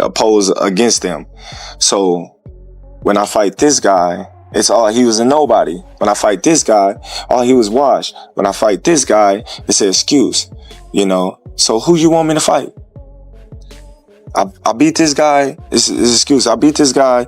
oppose against them. So when I fight this guy, it's all he was a nobody. When I fight this guy, all he was washed. When I fight this guy, it's an excuse, you know. So who you want me to fight? I beat this guy. It's an excuse. I beat this guy,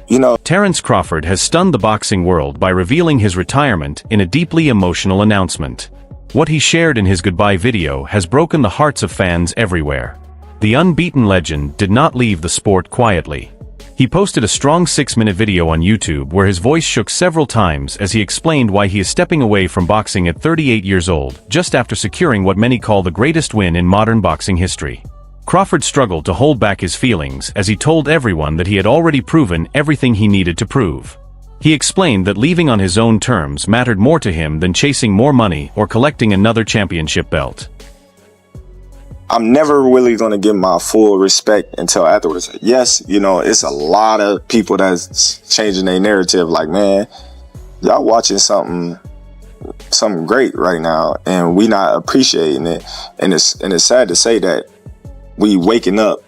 you know. Terence Crawford has stunned the boxing world by revealing his retirement in a deeply emotional announcement. What he shared in his goodbye video has broken the hearts of fans everywhere. The unbeaten legend did not leave the sport quietly. He posted a strong 6-minute video on YouTube where his voice shook several times as he explained why he is stepping away from boxing at 38 years old, just after securing what many call the greatest win in modern boxing history. Crawford struggled to hold back his feelings as he told everyone that he had already proven everything he needed to prove. He explained that leaving on his own terms mattered more to him than chasing more money or collecting another championship belt. I'm never really going to give my full respect until afterwards. Yes, you know, it's a lot of people that's changing their narrative. Like, man, y'all watching something great right now, and we not appreciating it. And it's sad to say that we waking up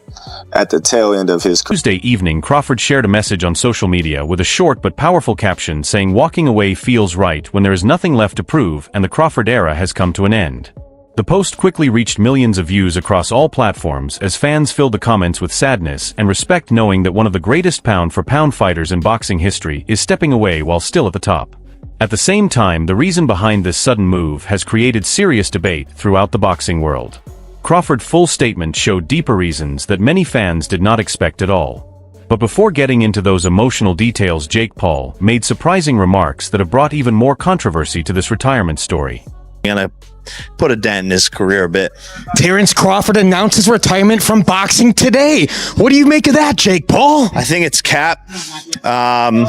at the tail end of his career. Tuesday evening, Crawford shared a message on social media with a short but powerful caption saying walking away feels right when there is nothing left to prove and the Crawford era has come to an end. The post quickly reached millions of views across all platforms as fans filled the comments with sadness and respect, knowing that one of the greatest pound-for-pound fighters in boxing history is stepping away while still at the top. At the same time, the reason behind this sudden move has created serious debate throughout the boxing world. Crawford's full statement showed deeper reasons that many fans did not expect at all. But before getting into those emotional details, Jake Paul made surprising remarks that have brought even more controversy to this retirement story. Gonna put a dent in his career a bit. Terence Crawford announces retirement from boxing today. What do you make of that, Jake Paul? I think it's cap. I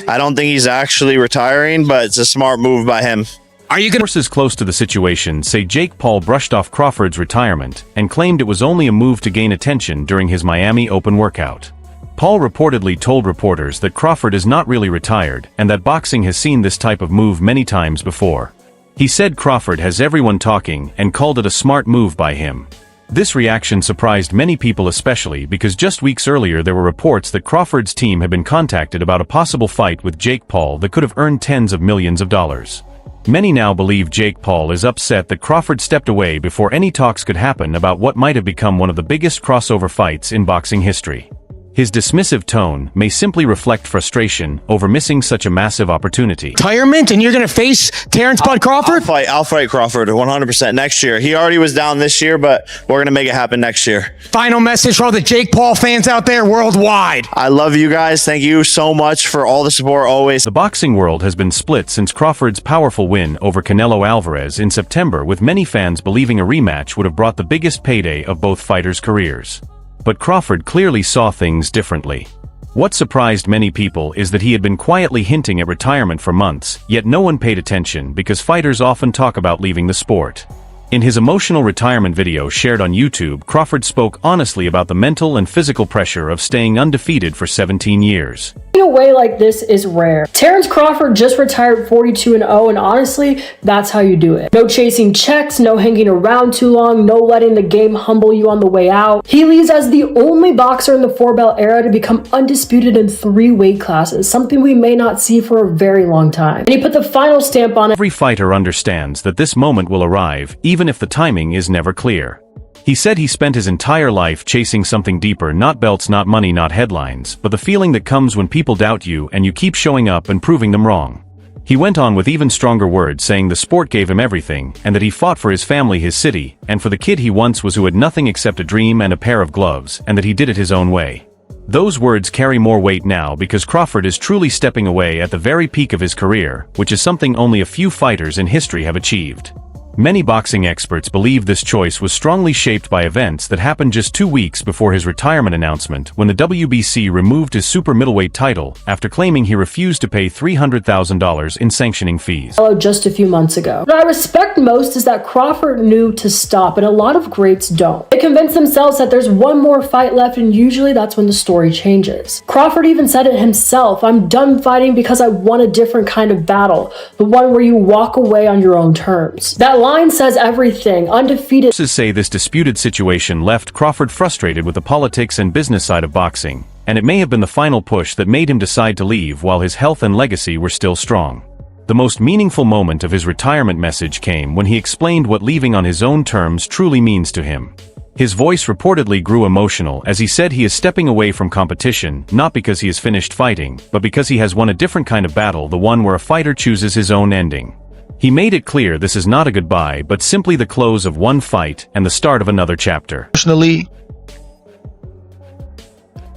don't think he's actually retiring, but it's a smart move by him. Are you going Sources close to the situation say Jake Paul brushed off Crawford's retirement and claimed it was only a move to gain attention during his Miami Open workout. Paul reportedly told reporters that Crawford is not really retired and that boxing has seen this type of move many times before. He said Crawford has everyone talking and called it a smart move by him. This reaction surprised many people, especially because just weeks earlier there were reports that Crawford's team had been contacted about a possible fight with Jake Paul that could have earned tens of millions of dollars. Many now believe Jake Paul is upset that Crawford stepped away before any talks could happen about what might have become one of the biggest crossover fights in boxing history. His dismissive tone may simply reflect frustration over missing such a massive opportunity. retirement and you're going to face Terence Bud Crawford? I'll fight Crawford 100% next year. He already was down this year, but we're going to make it happen next year. Final message for all the Jake Paul fans out there worldwide. I love you guys. Thank you so much for all the support always. The boxing world has been split since Crawford's powerful win over Canelo Alvarez in September, with many fans believing a rematch would have brought the biggest payday of both fighters' careers. But Crawford clearly saw things differently. What surprised many people is that he had been quietly hinting at retirement for months, yet no one paid attention because fighters often talk about leaving the sport. In his emotional retirement video shared on YouTube, Crawford spoke honestly about the mental and physical pressure of staying undefeated for 17 years. A way like this is rare. Terence Crawford just retired 42-0, and honestly, that's how you do it. No chasing checks, no hanging around too long, no letting the game humble you on the way out. He leaves as the only boxer in the 4-belt era to become undisputed in 3 weight classes, something we may not see for a very long time. And he put the final stamp on it. Every fighter understands that this moment will arrive, even if the timing is never clear. He said he spent his entire life chasing something deeper, not belts, not money, not headlines, but the feeling that comes when people doubt you and you keep showing up and proving them wrong. He went on with even stronger words, saying the sport gave him everything, and that he fought for his family, his city, and for the kid he once was who had nothing except a dream and a pair of gloves, and that he did it his own way. Those words carry more weight now because Crawford is truly stepping away at the very peak of his career, which is something only a few fighters in history have achieved. Many boxing experts believe this choice was strongly shaped by events that happened just 2 weeks before his retirement announcement, when the WBC removed his super middleweight title after claiming he refused to pay $300,000 in sanctioning fees. Just a few months ago. What I respect most is that Crawford knew to stop, and a lot of greats don't. They convince themselves that there's one more fight left, and usually that's when the story changes. Crawford even said it himself, "I'm done fighting because I want a different kind of battle, the one where you walk away on your own terms." That That line says everything. Undefeated. Sources say this disputed situation left Crawford frustrated with the politics and business side of boxing, and it may have been the final push that made him decide to leave while his health and legacy were still strong. The most meaningful moment of his retirement message came when he explained what leaving on his own terms truly means to him. His voice reportedly grew emotional as he said he is stepping away from competition, not because he has finished fighting, but because he has won a different kind of battle, the one where a fighter chooses his own ending. He made it clear this is not a goodbye, but simply the close of one fight and the start of another chapter. Personally,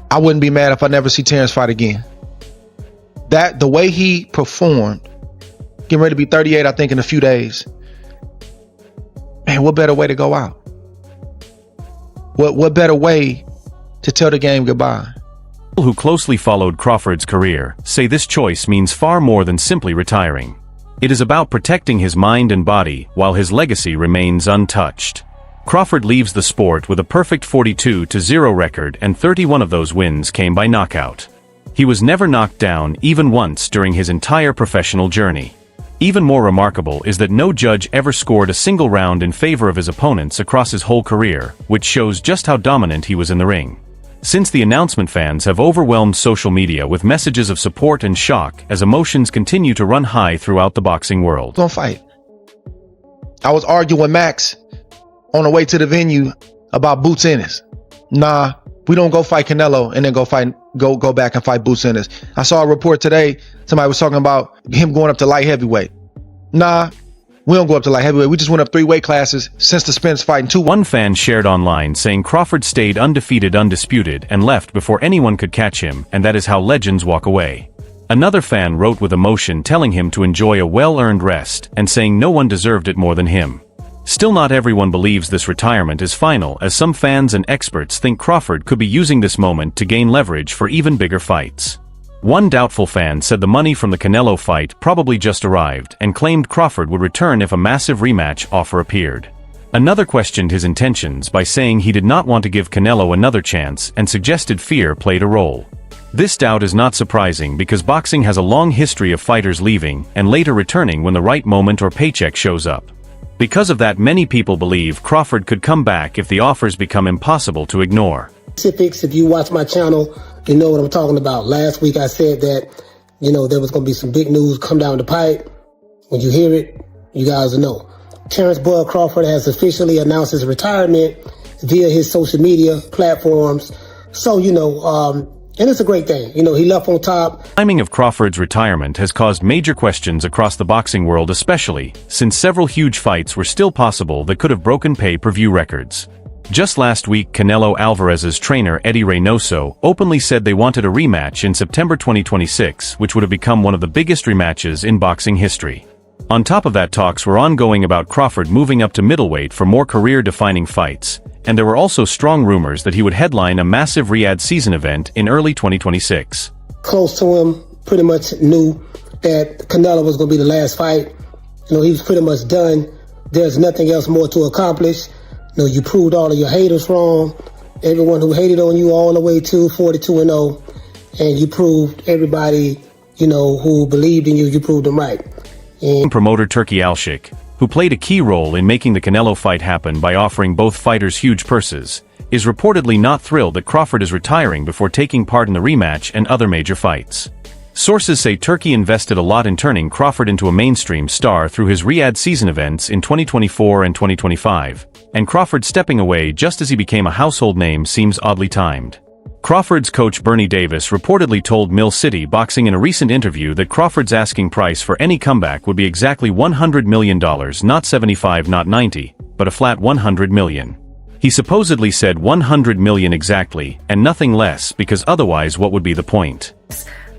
I wouldn't be mad if I never see Terence fight again. The way he performed, getting ready to be 38, I think, in a few days. Man, what better way to go out? What better way to tell the game goodbye? People who closely followed Crawford's career say this choice means far more than simply retiring. It is about protecting his mind and body while his legacy remains untouched. Crawford leaves the sport with a perfect 42-0 record, and 31 of those wins came by knockout. He was never knocked down even once during his entire professional journey. Even more remarkable is that no judge ever scored a single round in favor of his opponents across his whole career, which shows just how dominant he was in the ring. Since the announcement, fans have overwhelmed social media with messages of support and shock as emotions continue to run high throughout the boxing world. Gonna fight. I was arguing with Max on the way to the venue about Boots Ennis. Nah, we don't go fight Canelo and then go back and fight Boots Ennis. I saw a report today, somebody was talking about him going up to light heavyweight. Nah, we don't go up to light heavyweight. We just went up 3 weight classes since the Spence fight in 2. One fan shared online saying Crawford stayed undefeated, undisputed, and left before anyone could catch him, and that is how legends walk away. Another fan wrote with emotion, telling him to enjoy a well-earned rest and saying no one deserved it more than him. Still, not everyone believes this retirement is final, as some fans and experts think Crawford could be using this moment to gain leverage for even bigger fights. One doubtful fan said the money from the Canelo fight probably just arrived and claimed Crawford would return if a massive rematch offer appeared. Another questioned his intentions by saying he did not want to give Canelo another chance and suggested fear played a role. This doubt is not surprising because boxing has a long history of fighters leaving and later returning when the right moment or paycheck shows up. Because of that, many people believe Crawford could come back if the offers become impossible to ignore. Specifics, if you watch my channel, you know what I'm talking about. Last week I said that, there was going to be some big news come down the pipe. When you hear it, you guys will know. Terence Bud Crawford has officially announced his retirement via his social media platforms. So, and it's a great thing. He left on top. The timing of Crawford's retirement has caused major questions across the boxing world, especially since several huge fights were still possible that could have broken pay-per-view records. Just last week, Canelo Alvarez's trainer Eddie Reynoso openly said they wanted a rematch in September 2026, which would have become one of the biggest rematches in boxing history. On top of that, talks were ongoing about Crawford moving up to middleweight for more career-defining fights, and there were also strong rumors that he would headline a massive Riyadh season event in early 2026. Close to him, pretty much knew that Canelo was going to be the last fight. He was pretty much done. There's nothing else more to accomplish. You proved all of your haters wrong. Everyone who hated on you all the way to 42-0. And you proved everybody, who believed in you, you proved them right. And promoter Turki Alshik, who played a key role in making the Canelo fight happen by offering both fighters huge purses, is reportedly not thrilled that Crawford is retiring before taking part in the rematch and other major fights. Sources say Turki invested a lot in turning Crawford into a mainstream star through his Riyadh season events in 2024 and 2025, and Crawford stepping away just as he became a household name seems oddly timed. Crawford's coach Bernie Davis reportedly told Mill City Boxing in a recent interview that Crawford's asking price for any comeback would be exactly $100 million, not 75, not 90, but a flat $100 million. He supposedly said $100 million exactly, and nothing less, because otherwise what would be the point?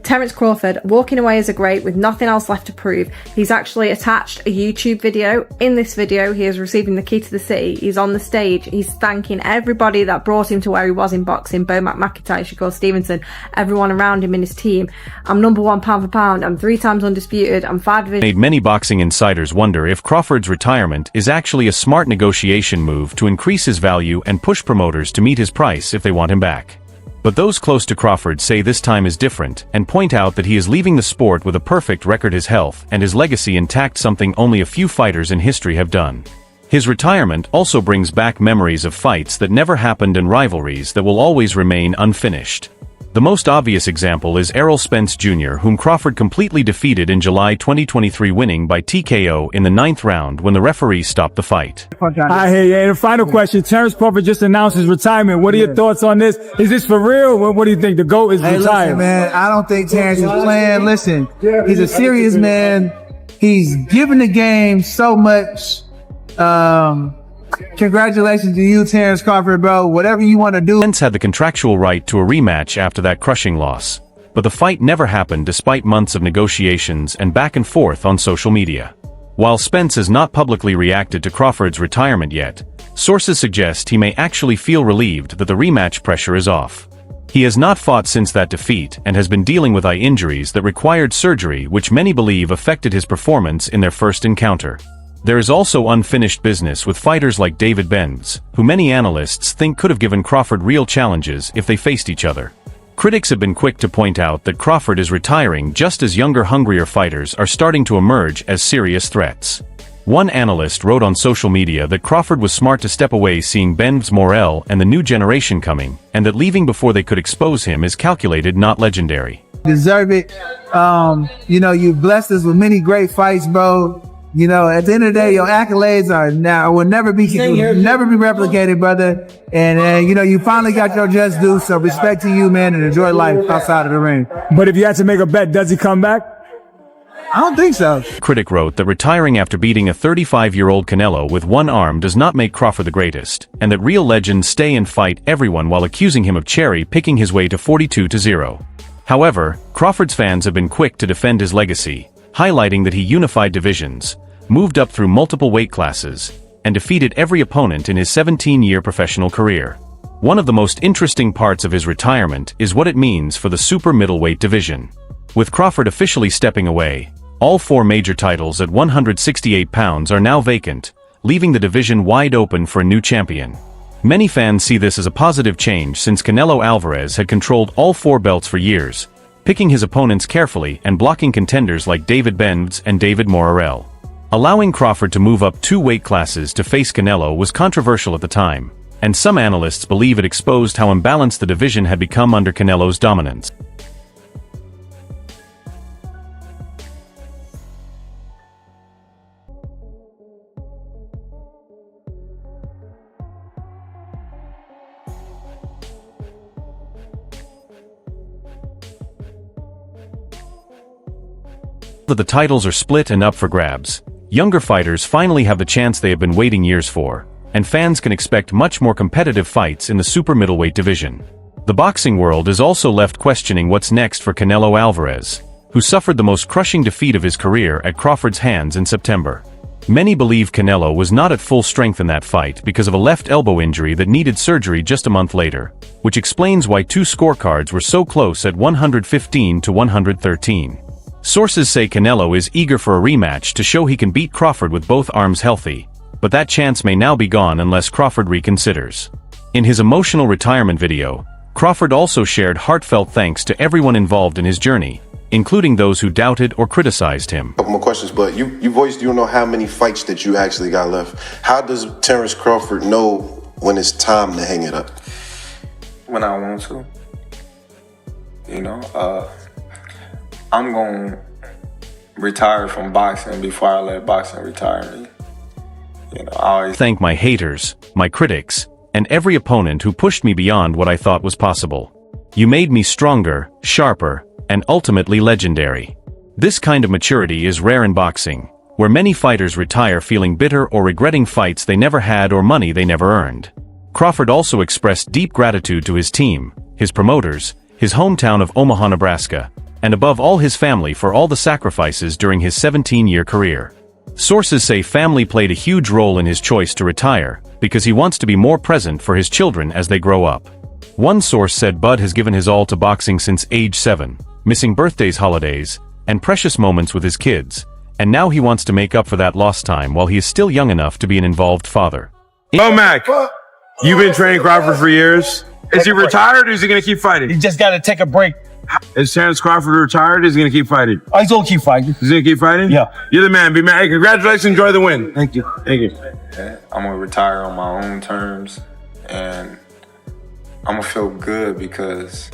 Terence Crawford walking away as a great with nothing else left to prove. He's actually attached a YouTube video. In this video, he is receiving the key to the city. He's on the stage. He's thanking everybody that brought him to where he was in boxing. Bo McIntyre, Shakur Stevenson, everyone around him in his team. I'm #1 pound for pound. I'm 3 times undisputed. I'm 5 divisions. Made many boxing insiders wonder if Crawford's retirement is actually a smart negotiation move to increase his value and push promoters to meet his price if they want him back. But those close to Crawford say this time is different and point out that he is leaving the sport with a perfect record, his health and his legacy intact, something only a few fighters in history have done. His retirement also brings back memories of fights that never happened and rivalries that will always remain unfinished. The most obvious example is Errol Spence Jr., whom Crawford completely defeated in July 2023, winning by TKO in the 9th round when the referee stopped the fight. I hear you. And the final question, Terence Crawford just announced his retirement. What are your thoughts on this? Is this for real? What do you think? The GOAT is retired? Listen, man, I don't think Terence is playing. Listen, he's a serious man. He's given the game so much. Congratulations to you, Terence Crawford, bro. Whatever you want to do. Spence had the contractual right to a rematch after that crushing loss, but the fight never happened despite months of negotiations and back and forth on social media. While Spence has not publicly reacted to Crawford's retirement yet, sources suggest he may actually feel relieved that the rematch pressure is off. He has not fought since that defeat and has been dealing with eye injuries that required surgery, which many believe affected his performance in their first encounter. There is also unfinished business with fighters like David Benz, who many analysts think could have given Crawford real challenges if they faced each other. Critics have been quick to point out that Crawford is retiring just as younger, hungrier fighters are starting to emerge as serious threats. One analyst wrote on social media that Crawford was smart to step away, seeing Ben's Morel and the new generation coming, and that leaving before they could expose him is calculated, not legendary. Deserve it. You blessed us with many great fights, bro. You know, at the end of the day, your accolades will never be replicated, brother. And you finally got your just due. So respect to you, man, and enjoy life outside of the ring. But if you had to make a bet, does he come back? I don't think so. Critic wrote that retiring after beating a 35-year-old Canelo with one arm does not make Crawford the greatest, and that real legends stay and fight everyone, while accusing him of cherry-picking his way to 42-0. However, Crawford's fans have been quick to defend his legacy, highlighting that he unified divisions, moved up through multiple weight classes, and defeated every opponent in his 17-year professional career. One of the most interesting parts of his retirement is what it means for the super middleweight division. With Crawford officially stepping away, all 4 major titles at 168 pounds are now vacant, leaving the division wide open for a new champion. Many fans see this as a positive change, since Canelo Alvarez had controlled all 4 belts for years, picking his opponents carefully and blocking contenders like David Benz and David Morel. Allowing Crawford to move up 2 weight classes to face Canelo was controversial at the time, and some analysts believe it exposed how imbalanced the division had become under Canelo's dominance. That the titles are split and up for grabs, younger fighters finally have the chance they have been waiting years for, and fans can expect much more competitive fights in the super middleweight division. The boxing world is also left questioning what's next for Canelo Alvarez, who suffered the most crushing defeat of his career at Crawford's hands in September. Many believe Canelo was not at full strength in that fight because of a left elbow injury that needed surgery just a month later, which explains why 2 scorecards were so close at 115 to 113. Sources say Canelo is eager for a rematch to show he can beat Crawford with both arms healthy, but that chance may now be gone unless Crawford reconsiders. In his emotional retirement video, Crawford also shared heartfelt thanks to everyone involved in his journey, including those who doubted or criticized him. Couple more questions, but you don't know how many fights that you actually got left. How does Terence Crawford know when it's time to hang it up? When I want to. I'm going to retire from boxing before I let boxing retire me. I always thank my haters, my critics, and every opponent who pushed me beyond what I thought was possible. You made me stronger, sharper, and ultimately legendary. This kind of maturity is rare in boxing, where many fighters retire feeling bitter or regretting fights they never had or money they never earned. Crawford also expressed deep gratitude to his team, his promoters, his hometown of Omaha, Nebraska, and above all his family for all the sacrifices during his 17-year career. Sources say family played a huge role in his choice to retire, because he wants to be more present for his children as they grow up. One source said Bud has given his all to boxing since age 7, missing birthdays, holidays, and precious moments with his kids, and now he wants to make up for that lost time while he is still young enough to be an involved father. Mac, you've been training Crawford for years. Is he retired or is he going to keep fighting? He just got to take a break. Is Terence Crawford retired or is he going to keep fighting? Oh, he's going to keep fighting. He's going to keep fighting? Yeah. You're the man. Be man. Hey, congratulations. Enjoy the win. Thank you. Thank you. I'm going to retire on my own terms, and I'm going to feel good because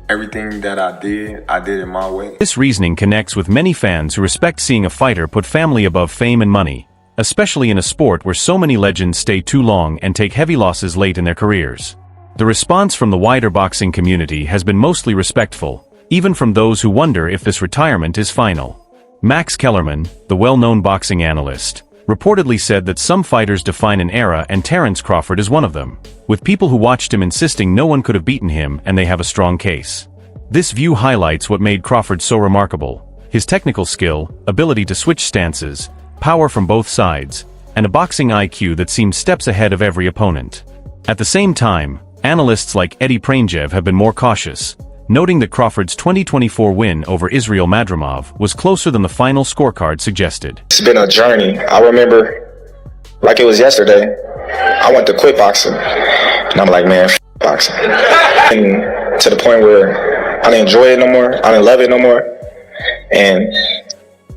everything that I did it my way. This reasoning connects with many fans who respect seeing a fighter put family above fame and money, especially in a sport where so many legends stay too long and take heavy losses late in their careers. The response from the wider boxing community has been mostly respectful, even from those who wonder if this retirement is final. Max Kellerman, the well-known boxing analyst, reportedly said that some fighters define an era and Terence Crawford is one of them, with people who watched him insisting no one could have beaten him and they have a strong case. This view highlights what made Crawford so remarkable: his technical skill, ability to switch stances, power from both sides, and a boxing IQ that seemed steps ahead of every opponent. At the same time, analysts like Eddie Prangev have been more cautious, noting that Crawford's 2024 win over Israel Madrimov was closer than the final scorecard suggested. It's been a journey. I remember, like it was yesterday, I went to quit boxing, and I'm like, man, boxing. And to the point where I didn't enjoy it no more, I didn't love it no more, and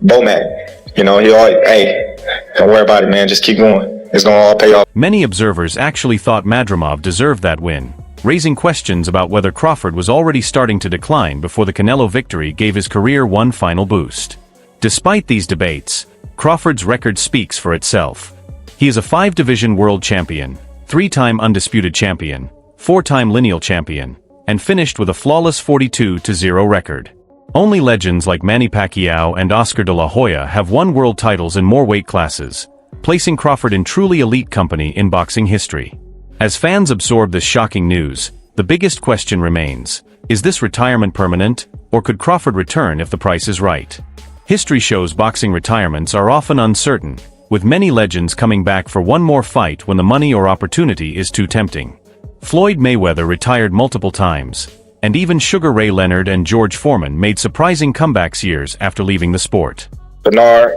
Bomac, he always, hey, don't worry about it, man, just keep going. It's gonna all pay off. Many observers actually thought Madrimov deserved that win, raising questions about whether Crawford was already starting to decline before the Canelo victory gave his career one final boost. Despite these debates, Crawford's record speaks for itself. He is a 5-division world champion, 3-time undisputed champion, 4-time lineal champion, and finished with a flawless 42-0 record. Only legends like Manny Pacquiao and Oscar de la Hoya have won world titles in more weight classes, placing Crawford in truly elite company in boxing history. As fans absorb this shocking news, the biggest question remains: is this retirement permanent, or could Crawford return if the price is right? History shows boxing retirements are often uncertain, with many legends coming back for one more fight when the money or opportunity is too tempting. Floyd Mayweather retired multiple times, and even Sugar Ray Leonard and George Foreman made surprising comebacks years after leaving the sport. Bernard,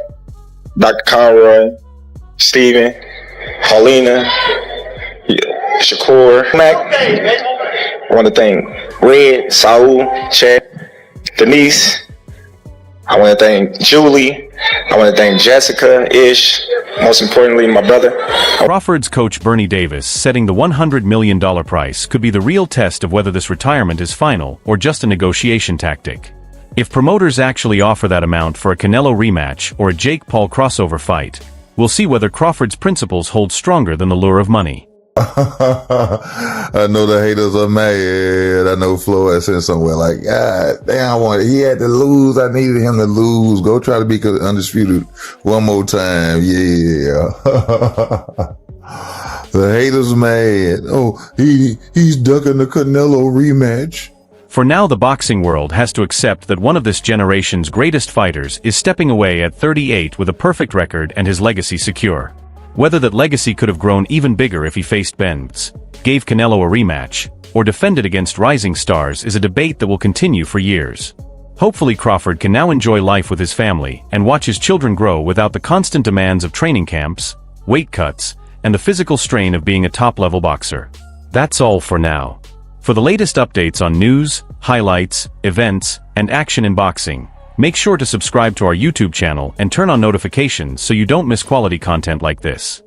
Dr. Conroy, Steven, Paulina, Shakur, Mac, I want to thank Red, Saul, Chad, Denise, I want to thank Julie, I want to thank Jessica, Ish, most importantly, my brother. Crawford's coach Bernie Davis setting the $100 million price could be the real test of whether this retirement is final or just a negotiation tactic. If promoters actually offer that amount for a Canelo rematch or a Jake-Paul crossover fight, we'll see whether Crawford's principles hold stronger than the lure of money. I know the haters are mad. I know Floyd said somewhere like, God damn, he had to lose. I needed him to lose. Go try to be undisputed one more time. Yeah. The haters mad. Oh, he's ducking the Canelo rematch. For now, the boxing world has to accept that one of this generation's greatest fighters is stepping away at 38 with a perfect record and his legacy secure. Whether that legacy could have grown even bigger if he faced Benz, gave Canelo a rematch, or defended against rising stars is a debate that will continue for years. Hopefully Crawford can now enjoy life with his family and watch his children grow without the constant demands of training camps, weight cuts, and the physical strain of being a top-level boxer. That's all for now. For the latest updates on news, highlights, events, and action in boxing, make sure to subscribe to our YouTube channel and turn on notifications so you don't miss quality content like this.